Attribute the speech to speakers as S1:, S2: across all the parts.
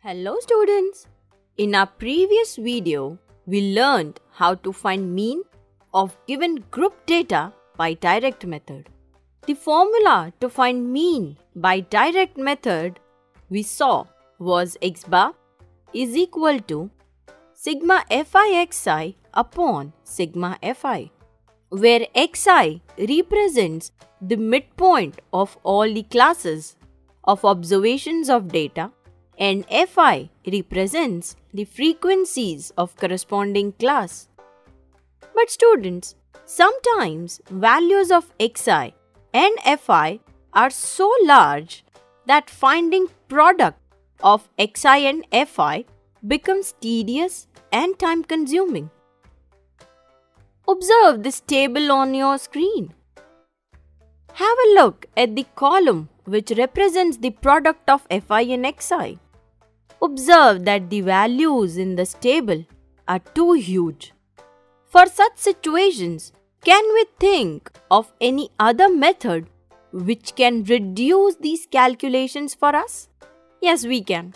S1: Hello students! In our previous video, we learned how to find mean of given group data by direct method. The formula to find mean by direct method we saw was x bar is equal to sigma fi xi upon sigma fi, where xi represents the midpoint of all the classes of observations of data and fi represents the frequencies of corresponding class. But students, sometimes values of xi and fi are so large that finding product of xi and fi becomes tedious and time consuming. Observe this table on your screen. Have a look at the column which represents the product of fi and xi. Observe that the values in this table are too huge. For such situations, can we think of any other method which can reduce these calculations for us? Yes, we can.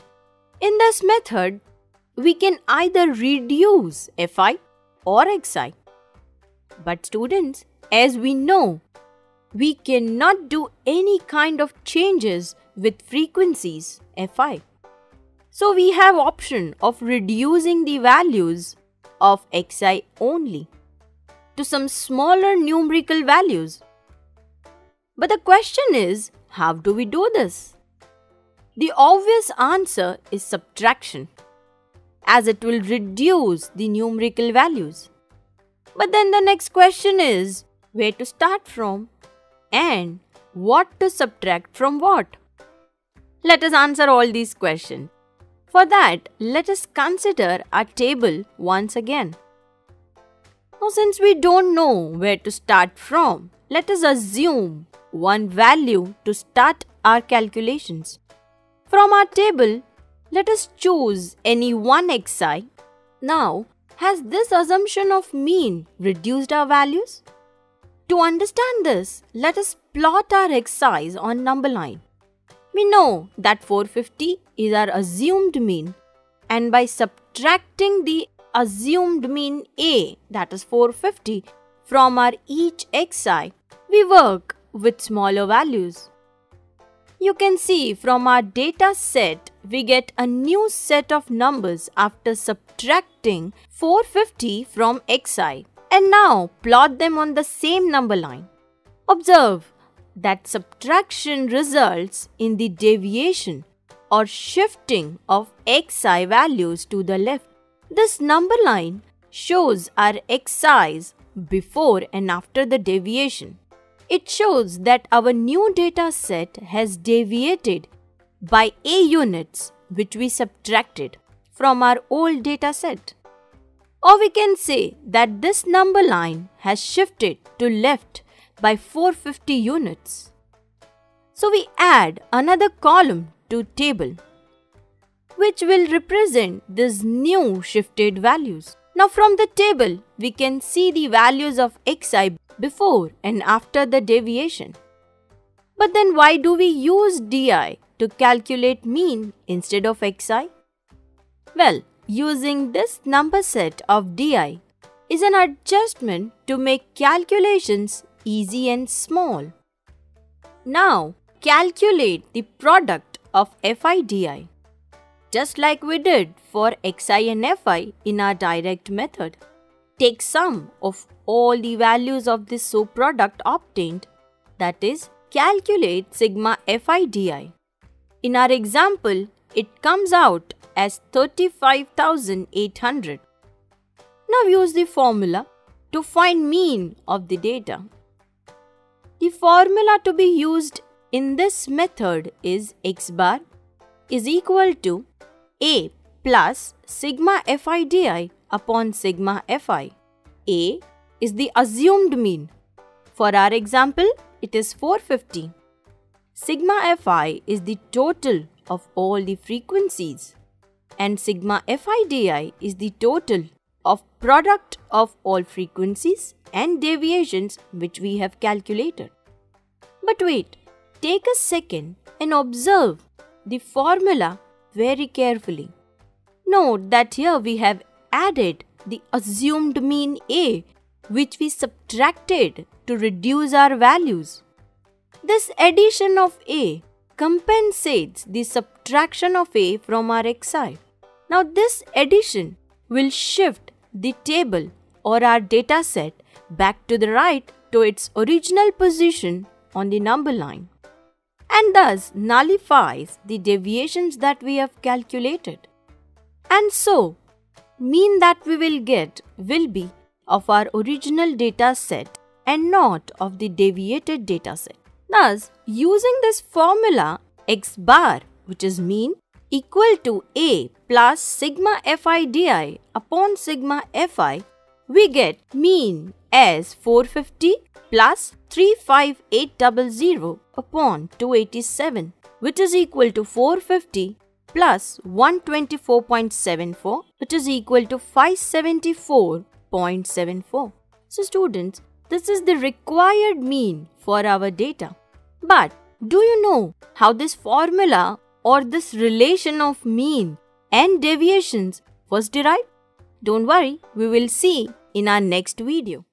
S1: In this method, we can either reduce fi or xi. But students, as we know, we cannot do any kind of changes with frequencies fi. So we have option of reducing the values of xi only to some smaller numerical values. But the question is, how do we do this? The obvious answer is subtraction, as it will reduce the numerical values. But then the next question is, where to start from and what to subtract from what? Let us answer all these questions. For that, let us consider our table once again. Now, since we don't know where to start from, let us assume one value to start our calculations. From our table, let us choose any one xi. Now, has this assumption of mean reduced our values? To understand this, let us plot our xi's on number line. We know that 450 is our assumed mean, and by subtracting the assumed mean A, that is 450, from our each xi, we work with smaller values. You can see from our data set, we get a new set of numbers after subtracting 450 from xi, and now plot them on the same number line. Observe that subtraction results in the deviation or shifting of xi values to the left. This number line shows our xi's before and after the deviation. It shows that our new data set has deviated by a units which we subtracted from our old data set. Or we can say that this number line has shifted to left by 450 units. So we add another column to table which will represent these new shifted values. Now from the table we can see the values of xi before and after the deviation. But then why do we use di to calculate mean instead of xi? Well, using this number set of di is an adjustment to make calculations easy and small. Now, calculate the product of fi di, just like we did for xi and fi in our direct method. Take sum of all the values of this product obtained, that is, calculate sigma fi di. In our example, it comes out as 35,800. Now use the formula to find mean of the data. The formula to be used in this method is x bar is equal to A plus sigma fi di upon sigma fi. A is the assumed mean. For our example, it is 450. Sigma fi is the total of all the frequencies, and sigma fi di is the total of product of all frequencies and deviations which we have calculated. But wait, take a second and observe the formula very carefully. Note that here we have added the assumed mean A, which we subtracted to reduce our values. This addition of A compensates the subtraction of A from our xi. Now this addition will shift the table or our data set back to the right to its original position on the number line, and thus nullifies the deviations that we have calculated. And so, mean that we will get will be of our original data set and not of the deviated data set. Thus, using this formula, x bar, which is mean, equal to A plus sigma fi di upon sigma fi, we get mean as 450 plus 35800 upon 287, which is equal to 450 plus 124.74, which is equal to 574.74. So students, this is the required mean for our data. But do you know how this formula or this relation of mean and deviations was derived? Don't worry, we will see in our next video.